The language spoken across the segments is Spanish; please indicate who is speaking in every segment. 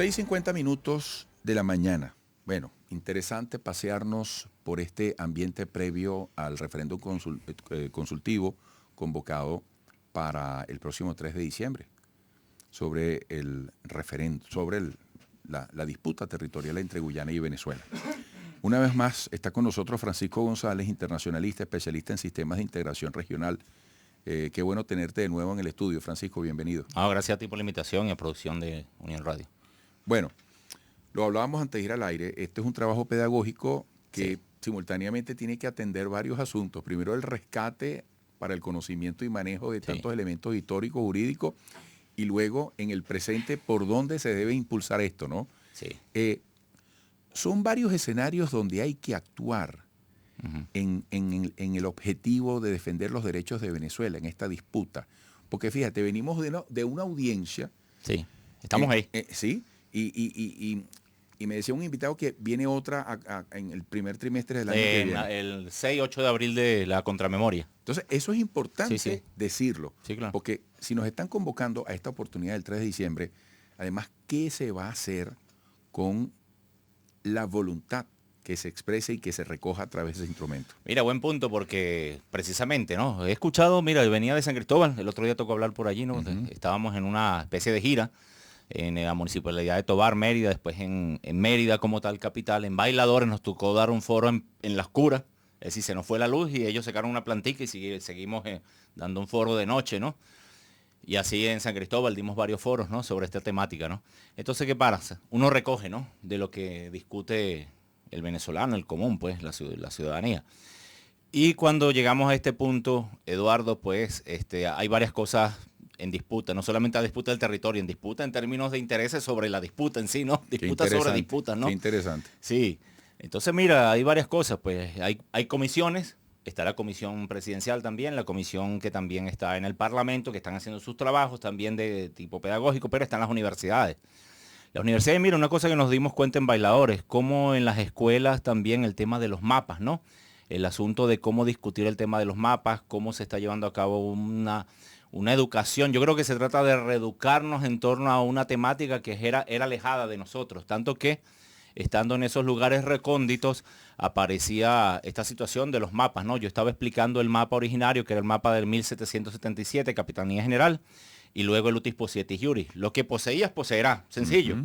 Speaker 1: 6:50 de la mañana. Bueno, interesante pasearnos por este ambiente previo al referéndum consultivo convocado para el próximo 3 de diciembre sobre el referéndum, sobre la disputa territorial entre Guyana y Venezuela. Una vez más está con nosotros Francisco González, internacionalista, especialista en sistemas de integración regional. Qué bueno tenerte de nuevo en el estudio, Francisco, bienvenido.
Speaker 2: Gracias a ti por la invitación y a producción de Unión Radio.
Speaker 1: Bueno, lo hablábamos antes de ir al aire, este es un trabajo pedagógico que
Speaker 2: Sí.
Speaker 1: simultáneamente tiene que atender varios asuntos. Primero, el rescate para el conocimiento y manejo de tantos elementos históricos, jurídicos, y luego en el presente por dónde se debe impulsar esto, ¿no?
Speaker 2: Sí.
Speaker 1: Son varios escenarios donde hay que actuar en el objetivo de defender los derechos de Venezuela en esta disputa. Porque fíjate, venimos de una audiencia.
Speaker 2: Sí, estamos ahí.
Speaker 1: Sí, y me decía un invitado que viene otra en el primer trimestre del año que viene.
Speaker 2: El 6-8 de abril de la contramemoria.
Speaker 1: Entonces, eso es importante
Speaker 2: Sí.
Speaker 1: decirlo.
Speaker 2: Sí, claro.
Speaker 1: Porque si nos están convocando a esta oportunidad del 3 de diciembre, además, ¿qué se va a hacer con la voluntad que se exprese y que se recoja a través de ese instrumento?
Speaker 2: Mira, buen punto, porque precisamente, ¿no? He escuchado, mira, venía de San Cristóbal, el otro día tocó hablar por allí, ¿no? Estábamos en una especie de gira en la municipalidad de Tovar, Mérida, después en Mérida como tal capital, en Bailadores nos tocó dar un foro en la oscura, es decir, se nos fue la luz y ellos sacaron una plantica y seguimos dando un foro de noche, ¿no? Y así en San Cristóbal dimos varios foros, ¿no? Sobre esta temática, ¿no? Entonces, ¿qué pasa? Uno recoge, ¿no? De lo que discute el venezolano, el común, pues, la ciudadanía. Y cuando llegamos a este punto, Eduardo, pues, hay varias cosas en disputa, no solamente la disputa del territorio, en disputa en términos de intereses sobre la disputa en sí, ¿no? Disputa sobre disputas, ¿no?
Speaker 1: Qué interesante.
Speaker 2: Sí. Entonces, mira, hay varias cosas, pues, hay comisiones. Está la comisión presidencial también, la comisión que también está en el Parlamento, que están haciendo sus trabajos también de tipo pedagógico, pero están las universidades. Las universidades, mira, una cosa que nos dimos cuenta en Bailadores, como en las escuelas también el tema de los mapas, ¿no? El asunto de cómo discutir el tema de los mapas, cómo se está llevando a cabo una educación. Yo creo que se trata de reeducarnos en torno a una temática que era alejada de nosotros, tanto que estando en esos lugares recónditos, aparecía esta situación de los mapas, ¿no? Yo estaba explicando el mapa originario, que era el mapa del 1777, Capitanía General, y luego el Utis Posietis Iuris. Lo que poseías, poseerá, sencillo.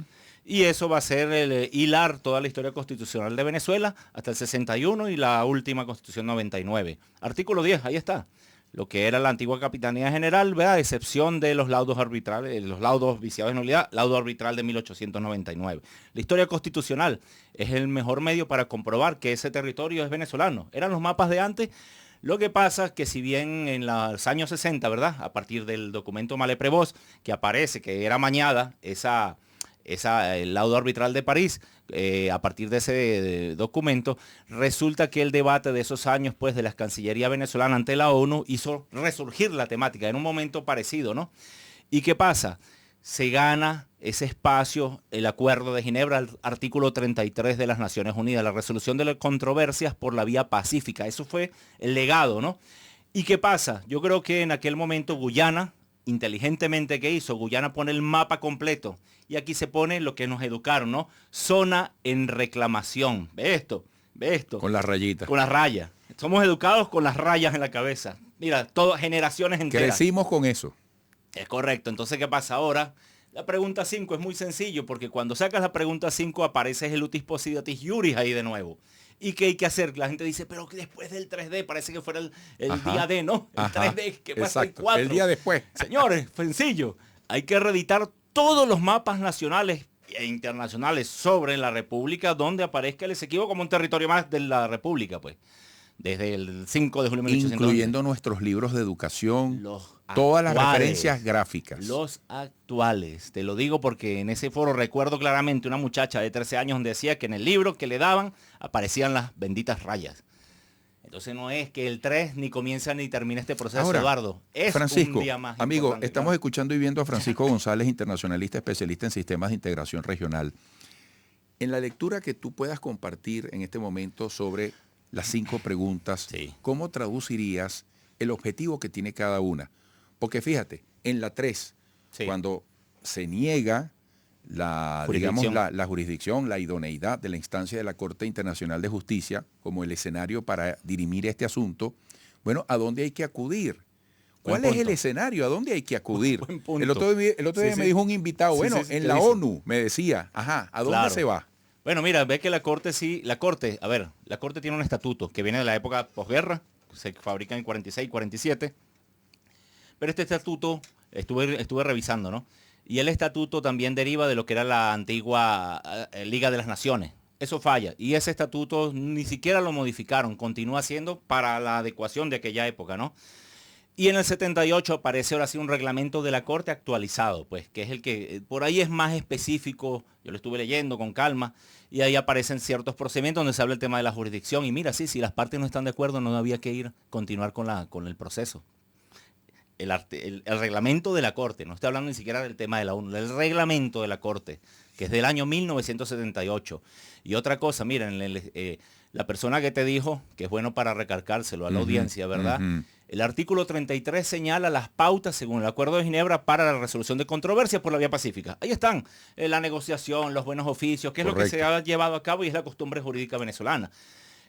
Speaker 2: Y eso va a ser el hilar toda la historia constitucional de Venezuela hasta el 61 y la última Constitución 99. Artículo 10, ahí está. Lo que era la antigua Capitanía General, ¿verdad? Excepción de los laudos arbitrales, los laudos viciados de nulidad, laudo arbitral de 1899. La historia constitucional es el mejor medio para comprobar que ese territorio es venezolano. Eran los mapas de antes. Lo que pasa es que si bien en los años 60, ¿verdad? A partir del documento Malle-Prévost, que aparece, que era mañada, el laudo arbitral de París, a partir de ese documento, resulta que el debate de esos años, pues, de la Cancillería venezolana ante la ONU hizo resurgir la temática en un momento parecido, ¿no? ¿Y qué pasa? Se gana ese espacio, el Acuerdo de Ginebra, el artículo 33 de las Naciones Unidas, la resolución de las controversias por la vía pacífica. Eso fue el legado, ¿no? ¿Y qué pasa? Yo creo que en aquel momento Guyana, inteligentemente, ¿qué hizo? Guyana pone el mapa completo y aquí se pone lo que nos educaron, ¿no? Zona en reclamación. ¿Ve esto? ¿Ve esto?
Speaker 1: Con las rayitas.
Speaker 2: Con las rayas. Somos educados con las rayas en la cabeza. Mira, todas generaciones enteras.
Speaker 1: Crecimos con eso.
Speaker 2: Es correcto. Entonces, ¿qué pasa ahora? La pregunta 5 es muy sencillo porque cuando sacas la pregunta 5 aparece el Utis Posietis Iuris ahí de nuevo. ¿Y qué hay que hacer? La gente dice, pero que después del 3D parece que fuera el día D, ¿no? El 3D, ¿qué pasa el 4?
Speaker 1: El día después.
Speaker 2: Señores, sencillo. Hay que reeditar todos los mapas nacionales e internacionales sobre la República donde aparezca el Esequibo como un territorio más de la República, pues. Desde el 5 de julio de 1811.
Speaker 1: Incluyendo nuestros libros de educación,
Speaker 2: los
Speaker 1: todas las
Speaker 2: actuales,
Speaker 1: referencias gráficas.
Speaker 2: Los actuales. Te lo digo porque en ese foro recuerdo claramente una muchacha de 13 años donde decía que en el libro que le daban aparecían las benditas rayas. Entonces no es que el 3 ni comienza ni termina este proceso,
Speaker 1: ahora,
Speaker 2: Eduardo. Es
Speaker 1: Francisco,
Speaker 2: un día más
Speaker 1: amigo,
Speaker 2: importante,
Speaker 1: estamos
Speaker 2: claro.
Speaker 1: escuchando y viendo a Francisco González, internacionalista, especialista en sistemas de integración regional. En la lectura que tú puedas compartir en este momento sobre las 5 preguntas,
Speaker 2: Sí.
Speaker 1: ¿cómo traducirías el objetivo que tiene cada una? Porque fíjate, en la 3,
Speaker 2: Sí.
Speaker 1: cuando se niega digamos, la jurisdicción, la idoneidad de la instancia de la Corte Internacional de Justicia como el escenario para dirimir este asunto, bueno, ¿a dónde hay que acudir? ¿Cuál es el escenario? ¿A dónde hay que acudir? El otro día me dijo un invitado, en la ONU, me decía, ajá, ¿a dónde se va?
Speaker 2: Bueno, mira, ve que la Corte la Corte tiene un estatuto que viene de la época posguerra, se fabrica en 46, 47, pero este estatuto, estuve revisando, ¿no? Y el estatuto también deriva de lo que era la antigua Liga de las Naciones. Eso falla. Y ese estatuto ni siquiera lo modificaron, continúa siendo para la adecuación de aquella época, ¿no? Y en el 78 aparece ahora sí un reglamento de la Corte actualizado, pues, que es el que por ahí es más específico. Yo lo estuve leyendo con calma y ahí aparecen ciertos procedimientos donde se habla el tema de la jurisdicción. Y mira, sí, si las partes no están de acuerdo, no había que continuar con el proceso. El reglamento de la Corte, no estoy hablando ni siquiera del tema de la ONU, el reglamento de la Corte, que es del año 1978. Y otra cosa, miren, la persona que te dijo, que es bueno para recalcárselo a la audiencia, ¿verdad? El artículo 33 señala las pautas según el Acuerdo de Ginebra para la resolución de controversias por la vía pacífica. Ahí están, la negociación, los buenos oficios, que es lo que se ha llevado a cabo y es la costumbre jurídica venezolana.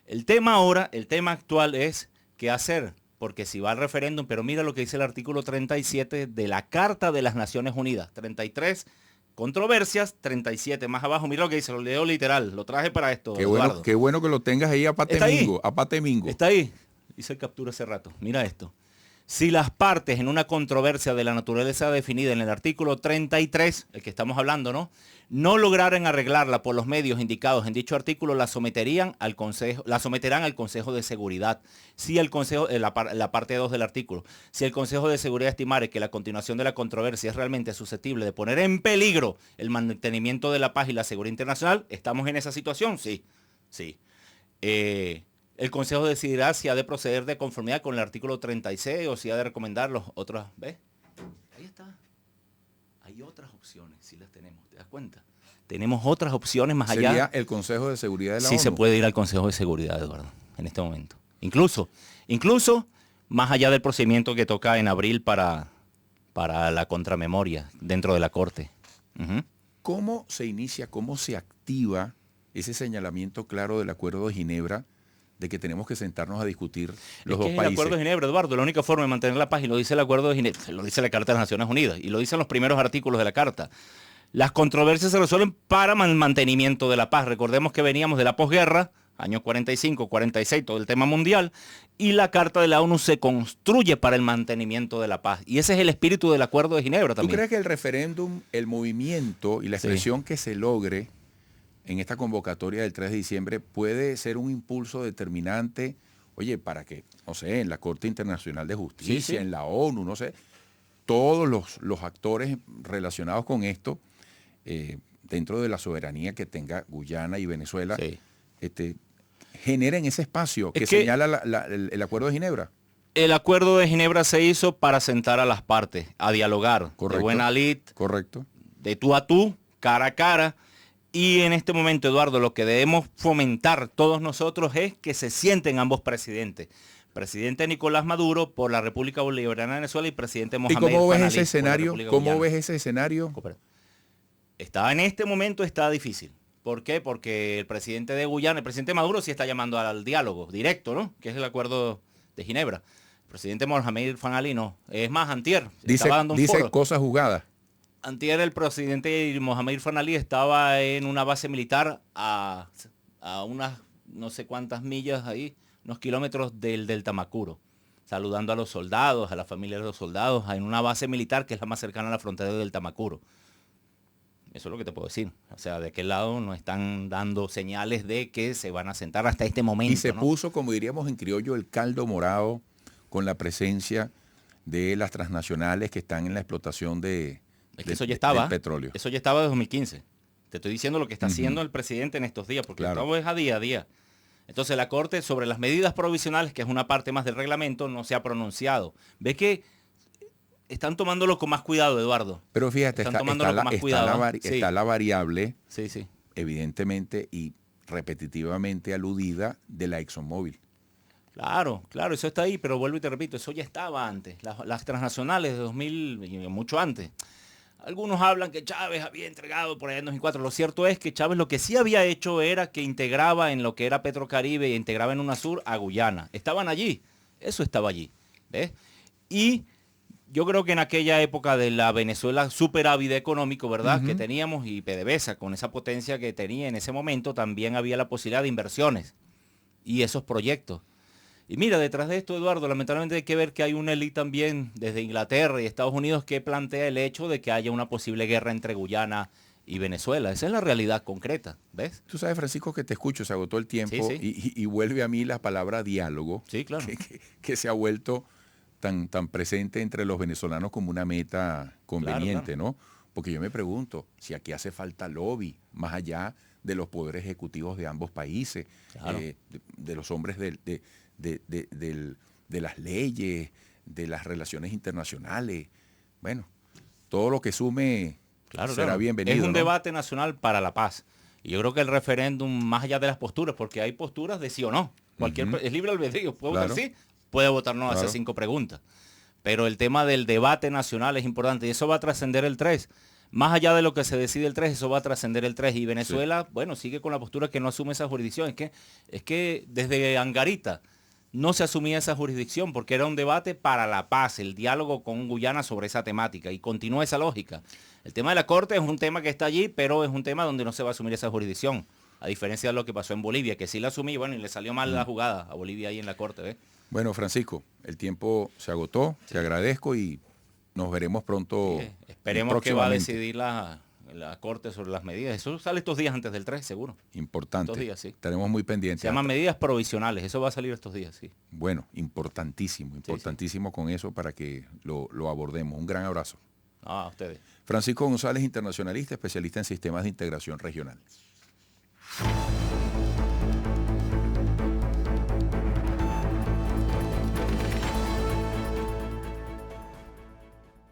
Speaker 2: El tema ahora, el tema actual es qué hacer. Porque si va al referéndum, pero mira lo que dice el artículo 37 de la Carta de las Naciones Unidas. 33, controversias, 37 más abajo. Mira lo que dice, lo leo literal, lo traje para esto.
Speaker 1: Qué bueno que lo tengas ahí a patemingo.
Speaker 2: Está ahí. Hice captura hace rato. Mira esto. Si las partes en una controversia de la naturaleza definida en el artículo 33, el que estamos hablando, no lograran arreglarla por los medios indicados en dicho artículo, la someterán al Consejo de Seguridad. Si el Consejo, la parte 2 del artículo, si el Consejo de Seguridad estimare que la continuación de la controversia es realmente susceptible de poner en peligro el mantenimiento de la paz y la seguridad internacional, ¿estamos en esa situación? Sí. El Consejo decidirá si ha de proceder de conformidad con el artículo 36 o si ha de recomendar los otros. ¿Ves? Ahí está. Hay otras opciones, si las tenemos, ¿te das cuenta? Tenemos otras opciones más allá.
Speaker 1: ¿Sería el Consejo de Seguridad de la ONU?
Speaker 2: Sí, se puede ir al Consejo de Seguridad, Eduardo, en este momento. Incluso más allá del procedimiento que toca en abril para la contramemoria dentro de la Corte.
Speaker 1: ¿Cómo se inicia, cómo se activa ese señalamiento claro del Acuerdo de Ginebra de que tenemos que sentarnos a discutir los dos países?
Speaker 2: El Acuerdo de Ginebra, Eduardo, la única forma de mantener la paz, y lo dice el Acuerdo de Ginebra, lo dice la Carta de las Naciones Unidas, y lo dicen los primeros artículos de la Carta. Las controversias se resuelven para el mantenimiento de la paz. Recordemos que veníamos de la posguerra, años 45, 46, todo el tema mundial, y la Carta de la ONU se construye para el mantenimiento de la paz. Y ese es el espíritu del Acuerdo de Ginebra también.
Speaker 1: ¿Tú crees que el referéndum, el movimiento y la expresión que se logre en esta convocatoria del 3 de diciembre puede ser un impulso determinante, para que, no sé, en la Corte Internacional de Justicia, en la ONU, no sé, todos los actores relacionados con esto, dentro de la soberanía que tenga Guyana y Venezuela, generen ese espacio que señala el Acuerdo de Ginebra?
Speaker 2: El Acuerdo de Ginebra se hizo para sentar a las partes, a dialogar,
Speaker 1: correcto,
Speaker 2: de buena lid,
Speaker 1: correcto,
Speaker 2: de tú a tú, cara a cara. Y en este momento, Eduardo, lo que debemos fomentar todos nosotros es que se sienten ambos presidentes. Presidente Nicolás Maduro por la República Bolivariana de Venezuela y presidente Mohamed Fanali.
Speaker 1: ¿Y cómo ves ese escenario? ¿Cómo ves ese escenario?
Speaker 2: En este momento está difícil. ¿Por qué? Porque el presidente de Guyana, el presidente Maduro sí está llamando al diálogo directo, ¿no? Que es el Acuerdo de Ginebra. El presidente Mohamed Fanali no. Es más, antier.
Speaker 1: Dice cosas jugadas.
Speaker 2: Antier el presidente Mohamed Fanali estaba en una base militar a unas no sé cuántas millas ahí, unos kilómetros del Tamacuro, saludando a los soldados, a la familia de los soldados, en una base militar que es la más cercana a la frontera del Tamacuro. Eso es lo que te puedo decir. O sea, de aquel lado nos están dando señales de que se van a sentar hasta este momento.
Speaker 1: Y se puso, como diríamos en criollo, el caldo morado con la presencia de las transnacionales que están en la explotación del petróleo.
Speaker 2: Eso ya estaba desde 2015. Te estoy diciendo lo que está haciendo el presidente en estos días, porque todo es a día. Entonces la Corte sobre las medidas provisionales, que es una parte más del reglamento, no se ha pronunciado. ¿Ves que están tomándolo con más cuidado, Eduardo?
Speaker 1: Pero fíjate, está la variable, evidentemente y repetitivamente aludida, de la ExxonMobil.
Speaker 2: Claro, eso está ahí, pero vuelvo y te repito, eso ya estaba antes. Las transnacionales de 2000, mucho antes. Algunos hablan que Chávez había entregado por allá en 2004. Lo cierto es que Chávez lo que sí había hecho era que integraba en lo que era Petrocaribe y integraba en UNASUR a Guyana. Estaban allí. Eso estaba allí. ¿Ves? Y yo creo que en aquella época de la Venezuela superávit económico, ¿verdad? Que teníamos, y PDVSA con esa potencia que tenía en ese momento, también había la posibilidad de inversiones y esos proyectos. Y mira, detrás de esto, Eduardo, lamentablemente hay que ver que hay una élite también desde Inglaterra y Estados Unidos que plantea el hecho de que haya una posible guerra entre Guyana y Venezuela. Esa es la realidad concreta, ¿ves?
Speaker 1: Tú sabes, Francisco, que te escucho, se agotó el tiempo
Speaker 2: Sí, sí.
Speaker 1: y vuelve a mí la palabra diálogo,
Speaker 2: Sí, claro.
Speaker 1: que se ha vuelto tan presente entre los venezolanos como una meta conveniente,
Speaker 2: Claro.
Speaker 1: ¿no? Porque yo me pregunto si aquí hace falta lobby, más allá de los poderes ejecutivos de ambos países,
Speaker 2: Claro.
Speaker 1: de los hombres de las leyes, de las relaciones internacionales. Bueno, todo lo que sume será bienvenido.
Speaker 2: Es un
Speaker 1: ¿no?
Speaker 2: debate nacional para la paz. Y yo creo que el referéndum, más allá de las posturas, porque hay posturas de sí o no. Es libre albedrío, puede votar sí, puede votar no, hacer 5 preguntas. Pero el tema del debate nacional es importante y eso va a trascender el 3. Más allá de lo que se decide el 3, eso va a trascender el 3. Y Venezuela, bueno, sigue con la postura que no asume esa jurisdicción. Es que desde Angarita no se asumía esa jurisdicción porque era un debate para la paz, el diálogo con Guyana sobre esa temática. Y continúa esa lógica. El tema de la Corte es un tema que está allí, pero es un tema donde no se va a asumir esa jurisdicción. A diferencia de lo que pasó en Bolivia, que sí la asumí, bueno, y le salió mal la jugada a Bolivia ahí en la Corte, ¿ves?
Speaker 1: Bueno, Francisco, el tiempo se agotó, te agradezco y nos veremos pronto.
Speaker 2: Sí, esperemos que va a decidir la Corte sobre las medidas. Eso sale estos días antes del 3, seguro.
Speaker 1: Importante.
Speaker 2: Estos días, sí.
Speaker 1: Estaremos muy pendientes.
Speaker 2: Se llaman medidas provisionales, eso va a salir estos días, sí.
Speaker 1: Bueno, importantísimo con eso para que lo abordemos. Un gran abrazo.
Speaker 2: A ustedes.
Speaker 1: Francisco González, internacionalista, especialista en sistemas de integración regional.